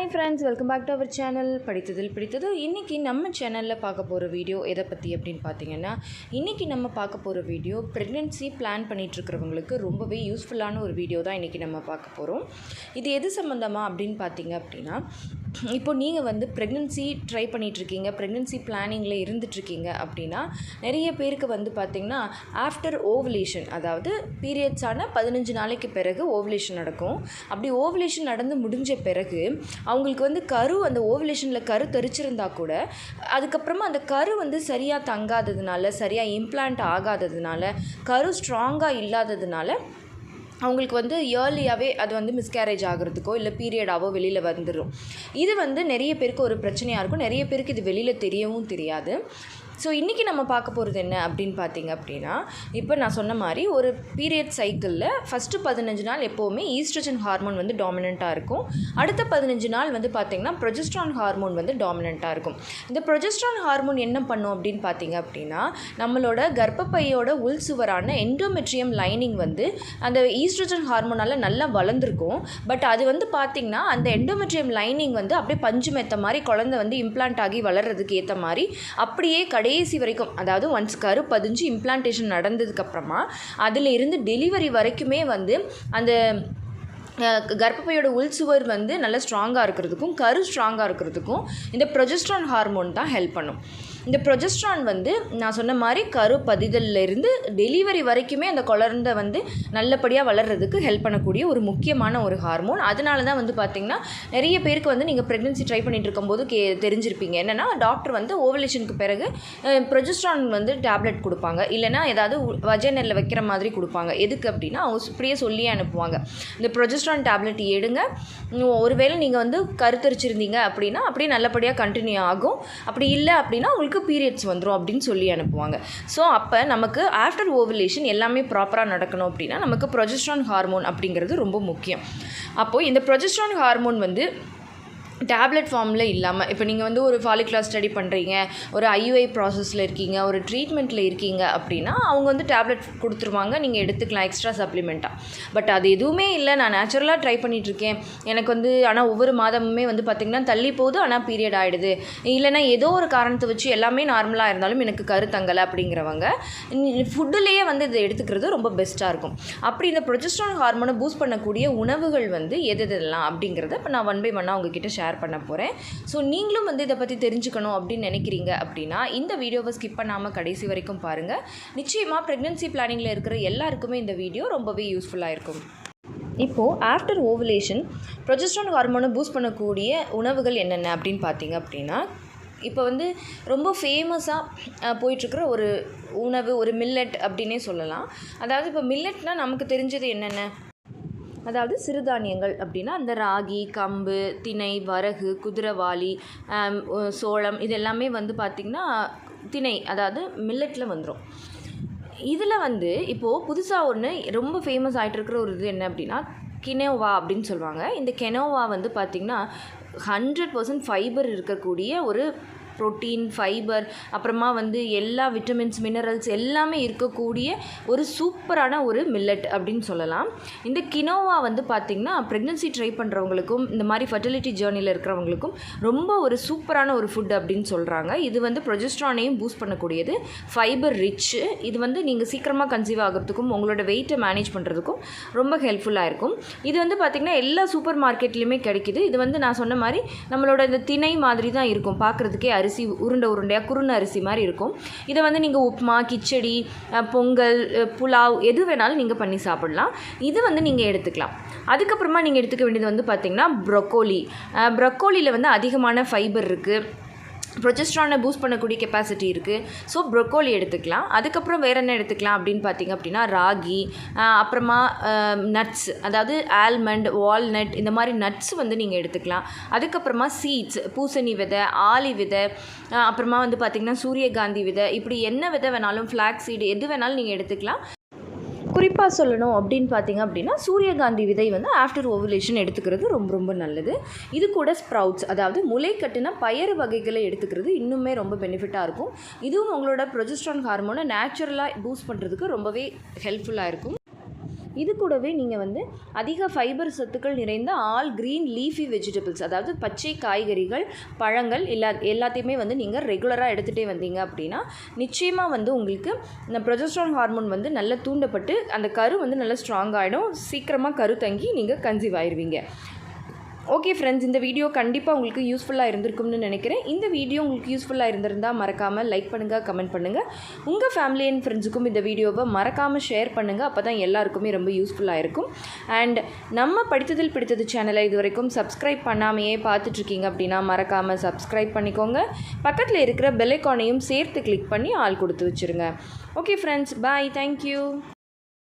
Hi friends, welcome back to our channel படித்ததில் பிடித்தது. இன்றைக்கி நம்ம சேனலில் பார்க்க போகிற வீடியோ எதை பற்றி அப்படின்னு பார்த்தீங்கன்னா, இன்றைக்கி நம்ம பார்க்க போகிற வீடியோ ப்ரெக்னென்சி பிளான் பண்ணிகிட்ருக்கிறவங்களுக்கு ரொம்பவே யூஸ்ஃபுல்லான ஒரு வீடியோ தான் இன்றைக்கி நம்ம பார்க்க போகிறோம். இது எது சம்மந்தமாக அப்படின்னு பார்த்தீங்க அப்படின்னா, இப்போ நீங்கள் ப்ரெக்னென்சி ட்ரை பண்ணிகிட்ருக்கீங்க, ப்ரெக்னென்சி பிளானிங்கில் இருந்துகிட்ருக்கீங்க அப்படின்னா, நிறைய பேருக்கு பார்த்திங்கன்னா ஆஃப்டர் ஓவலேஷன், அதாவது பீரியட்ஸான 15 நாளைக்கு பிறகு ஓவலேஷன் நடக்கும். அப்படி ஓவலேஷன் நடந்து முடிஞ்ச பிறகு அவங்களுக்கு அந்த ஓவலேஷனில் கரு தெரிச்சிருந்தா கூட அதுக்கப்புறமா அந்த கரு சரியாக தங்காததுனால, சரியாக இம்ப்ளான்ட் ஆகாததுனால, கரு ஸ்ட்ராங்காக இல்லாததுனால அவங்களுக்கு இயர்லியாகவே அது மிஸ்கேரேஜ் ஆகிறதுக்கோ இல்லை பீரியடாவோ வெளியில் வந்துடும். இது நிறைய பேருக்கு ஒரு பிரச்சனையாக இருக்கும். நிறைய பேருக்கு இது வெளியில் தெரியவும் தெரியாது. ஸோ இன்றைக்கி நம்ம பார்க்க போகிறது என்ன அப்படின்னு பார்த்தீங்க அப்படின்னா, இப்போ நான் சொன்ன மாதிரி ஒரு பீரியட் சைக்கிளில் ஃபஸ்ட்டு 15 நாள் எப்போவுமே ஈஸ்ட்ரஜன் ஹார்மோன் டாமினண்ட்டாக இருக்கும். அடுத்த 15 நாள் பார்த்திங்கன்னா ப்ரொஜெஸ்ட்ரான் ஹார்மோன் டாமினண்ட்டாக இருக்கும். இந்த ப்ரொஜெஸ்ட்ரான் ஹார்மோன் என்ன பண்ணும் அப்படின்னு பார்த்தீங்க அப்படின்னா, நம்மளோட கர்ப்பப்பையோட உள் சுவரான எண்டோமெட்ரியம் லைனிங் அந்த ஈஸ்ட்ரஜன் ஹார்மோனால் நல்லா வளர்ந்துருக்கும். பட் அது பார்த்திங்கன்னா அந்த எண்டோமெட்ரியம் லைனிங் அப்படியே பஞ்சு மெத்த மாதிரி குழந்தை இம்ப்ளான்ட் ஆகி வளர்கிறதுக்கு ஏற்ற மாதிரி அப்படியே கடைசி வரைக்கும், அதாவது ஒன்ஸ் கரு பதிஞ்சு இம்ப்ளான்டேஷன் நடந்ததுக்கப்புறமா அதில் இருந்து டெலிவரி வரைக்குமே அந்த கர்ப்பப்பையோட உள்சுவர் நல்லா ஸ்ட்ராங்காக இருக்கிறதுக்கும் கரு ஸ்ட்ராங்காக இருக்கிறதுக்கும் இந்த ப்ரொஜெஸ்ட்ரான் ஹார்மோன் தான் ஹெல்ப் பண்ணும். இந்த ப்ரொஜெஸ்ட்ரான் நான் சொன்ன மாதிரி கரு பதிதலிருந்து டெலிவரி வரைக்குமே அந்த குழந்தை நல்லபடியாக வளர்கிறதுக்கு ஹெல்ப் பண்ணக்கூடிய ஒரு முக்கியமான ஒரு ஹார்மோன். அதனால தான் பார்த்திங்கன்னா நிறைய பேருக்கு நீங்கள் ப்ரெக்னென்சி ட்ரை பண்ணிகிட்டு இருக்கும்போது தெரிஞ்சிருப்பீங்க. என்னென்னா டாக்டர் ஓவலேஷனுக்கு பிறகு ப்ரொஜெஸ்ட்ரான் டேப்லெட் கொடுப்பாங்க, இல்லைனா ஏதாவது வஜைனரில் வைக்கிற மாதிரி கொடுப்பாங்க. எதுக்கு அப்படின்னா அவங்க இப்படியே சொல்லியே அனுப்புவாங்க, இந்த ப்ரொஜெஸ்ட்ரான் டேப்லெட் எடுங்க, ஒருவேளை நீங்கள் கருத்தரிச்சிருந்தீங்க அப்படின்னா அப்படியே நல்லபடியாக கண்டினியூ ஆகும், அப்படி இல்லை அப்படின்னா உங்களுக்கு பீரியட்ஸ் வந்துடும் அப்படின்னு சொல்லி அனுப்புவாங்க. ஸோ அப்போ நமக்கு ஆஃப்டர் ஓவலேஷன் எல்லாமே ப்ராப்பராக நடக்கணும் அப்படின்னா நமக்கு ப்ரொஜெஸ்ட்ரான் ஹார்மோன் அப்படிங்கிறது ரொம்ப முக்கியம். அப்போது இந்த ப்ரொஜெஸ்ட்ரான் ஹார்மோன் டேப்லெட் ஃபார்மில் இல்லாமல், இப்போ நீங்கள் ஒரு ஃபாலிகுலர் ஸ்டடி பண்ணுறீங்க, ஒரு ஐயுஐ ப்ராசஸில் இருக்கீங்க, ஒரு ட்ரீட்மெண்ட்டில் இருக்கீங்க அப்படின்னா அவங்க டேப்லெட் கொடுத்துருவாங்க, நீங்கள் எடுத்துக்கலாம் எக்ஸ்ட்ரா சப்ளிமெண்ட்டாக. பட் அது எதுவுமே இல்லை, நான் நேச்சுரலாக ட்ரை பண்ணிகிட்ருக்கேன், எனக்கு ஆனால் ஒவ்வொரு மாதமுமே பார்த்திங்கன்னா தள்ளி போகுது, ஆனால் பீரியட் ஆகிடுது, இல்லைனா ஏதோ ஒரு காரணத்தை வச்சு எல்லாமே நார்மலாக இருந்தாலும் எனக்கு கருத்தங்கலை அப்படிங்கிறவங்க ஃபுட்டுலேயே இதை எடுத்துக்கிறது ரொம்ப பெஸ்ட்டாக இருக்கும். அப்படி இந்த ப்ரொஜெஸ்ட்ரான் ஹார்மோனை பூஸ்ட் பண்ணக்கூடிய உணவுகள் எதெல்லாம் அப்படிங்கிறத இப்போ நான் ஒன் பை ஒன்னாக உங்ககிட்ட ஷேர் பண்ண போகிறேன். ஸோ நீங்களும் இதை பற்றி தெரிஞ்சுக்கணும் அப்படின்னு நினைக்கிறீங்க அப்படின்னா இந்த வீடியோவை ஸ்கிப் பண்ணாமல் கடைசி வரைக்கும் பாருங்கள். நிச்சயமாக ப்ரெக்னென்சி பிளானிங்கில் இருக்கிற எல்லாருக்குமே இந்த வீடியோ ரொம்பவே யூஸ்ஃபுல்லாக இருக்கும். இப்போது ஆஃப்டர் ஓவலேஷன் ப்ரொஜெஸ்ட்ரான் ஹார்மோனை பூஸ்ட் பண்ணக்கூடிய உணவுகள் என்னென்ன அப்படின்னு பார்த்தீங்க அப்படின்னா, இப்போ ரொம்ப ஃபேமஸாக போயிட்டுருக்கிற ஒரு உணவு ஒரு மில்லட் அப்படின்னே சொல்லலாம். அதாவது இப்போ மில்லட்னால் நமக்கு தெரிஞ்சது என்னென்ன, அதாவது சிறுதானியங்கள் அப்படின்னா அந்த ராகி, கம்பு, திணை, வரகு, குதிரைவாலி, சோளம், இது எல்லாமே பார்த்திங்கன்னா திணை, அதாவது மில்லட்டில் வந்துடும். இதில் இப்போது புதுசாக ஒன்று ரொம்ப ஃபேமஸ் ஆகிட்டு இருக்கிற ஒரு இது என்ன அப்படின்னா கினோவா அப்படின்னு சொல்லுவாங்க. இந்த கெனோவா பார்த்திங்கன்னா 100% ஃபைபர் இருக்கக்கூடிய ஒரு ப்ரோட்டீன், ஃபைபர், அப்புறமா எல்லா விட்டமின்ஸ், மினரல்ஸ் எல்லாமே இருக்கக்கூடிய ஒரு சூப்பரான ஒரு மில்லட் அப்படின்னு சொல்லலாம். இந்த கினோவா பார்த்திங்கன்னா ப்ரெக்னென்சி ட்ரை பண்ணுறவங்களுக்கும் இந்த மாதிரி ஃபர்டிலிட்டி ஜேர்னியில் இருக்கிறவங்களுக்கும் ரொம்ப ஒரு சூப்பரான ஒரு ஃபுட் அப்படின்னு சொல்கிறாங்க. இது ப்ரொஜெஸ்ட்ரானையும் பூஸ்ட் பண்ணக்கூடியது, ஃபைபர் ரிச்சு. இது நீங்கள் சீக்கிரமாக கன்சீவ் ஆகிறதுக்கும் உங்களோட வெயிட்டை மேனேஜ் பண்ணுறதுக்கும் ரொம்ப ஹெல்ப்ஃபுல்லாக இருக்கும். இது பார்த்திங்கன்னா எல்லா சூப்பர் மார்க்கெட்லேயுமே கிடைக்கிது. இது நான் சொன்ன மாதிரி நம்மளோட இந்த திணை மாதிரி தான் இருக்கும், பார்க்குறதுக்கே அரிசி உருண்டையாக குருண அரிசி மாதிரி இருக்கும். இதை நீங்கள் உப்புமா, கிச்சடி, பொங்கல், புலாவ் எது வேணாலும் நீங்கள் பண்ணி சாப்பிடலாம். இது நீங்கள் எடுத்துக்கலாம். அதுக்கப்புறமா நீங்கள் எடுத்துக்க வேண்டியது பார்த்திங்கன்னா ப்ரொக்கோலியில் அதிகமான ஃபைபர் இருக்குது, ப்ரொஜெஸ்ட்ரானை பூஸ்ட் பண்ணக்கூடிய கெப்பாசிட்டி இருக்குது. ஸோ ப்ரொக்கோலி எடுத்துக்கலாம். அதுக்கப்புறம் வேறு என்ன எடுத்துக்கலாம் அப்படின்னு பார்த்திங்க அப்படின்னா ராகி, அப்புறமா நட்ஸ், அதாவது ஆல்மண்ட், வால்நட், இந்த மாதிரி நட்ஸ் நீங்கள் எடுத்துக்கலாம். அதுக்கப்புறமா சீட்ஸ், பூசணி விதை, ஆலி விதை, அப்புறமா பார்த்திங்கன்னா சூரியகாந்தி விதை, இப்படி என்ன விதை வேணாலும், ஃப்ளாக்ஸ் சீடு எது வேணாலும் நீங்கள் எடுத்துக்கலாம். குறிப்பாக சொல்லணும் அப்படின்னு பார்த்தீங்க அப்படின்னா சூரியகாந்தி விதை ஆஃப்டர் ஓவலேஷன் எடுத்துக்கிறது ரொம்ப ரொம்ப நல்லது. இது கூட ஸ்ப்ரவுட்ஸ், அதாவது முளை கட்டின பயறு வகைகளை எடுத்துக்கிறது இன்னுமே ரொம்ப பெனிஃபிட்டாக இருக்கும். இதுவும் உங்களோட ப்ரொஜெஸ்ட்ரான் ஹார்மோனை நேச்சுரலாக பூஸ்ட் பண்ணுறதுக்கு ரொம்பவே ஹெல்ப்ஃபுல்லாக இருக்கும். இது கூடவே நீங்கள் வந்து அதிக ஃபைபர் சத்துக்கள் நிறைந்த ஆல் க்ரீன் லீஃபி வெஜிடபிள்ஸ், அதாவது பச்சை காய்கறிகள், பழங்கள் எல்லாத்தையுமே வந்து நீங்கள் ரெகுலராக எடுத்துகிட்டே வந்தீங்க அப்படின்னா நிச்சயமாக வந்து உங்களுக்கு இந்த ப்ரொஜெஸ்டரான் ஹார்மோன் வந்து நல்லா தூண்டப்பட்டு அந்த கரு வந்து நல்லா ஸ்ட்ராங் ஆகிடும். சீக்கிரமாக கரு தங்கி நீங்கள் கன்சீவ் ஆயிடுவீங்க. ஓகே ஃப்ரெண்ட்ஸ், இந்த வீடியோ கண்டிப்பாக உங்களுக்கு யூஸ்ஃபுல்லாக இருந்திருக்கும்னு நினைக்கிறேன். இந்த வீடியோ உங்களுக்கு யூஸ்ஃபுல்லாக இருந்திருந்தால் மறக்காமல் லைக் பண்ணுங்கள், கமெண்ட் பண்ணுங்கள். உங்கள் ஃபேமிலி அண்ட் ஃப்ரெண்ட்ஸுக்கும் இந்த வீடியோவை மறக்காமல் ஷேர் பண்ணுங்கள். அப்போ தான் எல்லாருக்குமே ரொம்ப யூஸ்ஃபுல்லாக இருக்கும். அண்ட் நம்ம படித்ததில் பிடித்தது சேனலை இது வரைக்கும் சப்ஸ்கிரைப் பண்ணாமையே பார்த்துட்ருக்கீங்க அப்படின்னா மறக்காமல் சப்ஸ்கிரைப் பண்ணிக்கோங்க. பக்கத்தில் இருக்கிற பெல் ஐகானையும் சேர்த்து கிளிக் பண்ணி ஆல் கொடுத்து வச்சுருங்க. ஓகே ஃப்ரெண்ட்ஸ், பாய், தேங்க்யூ.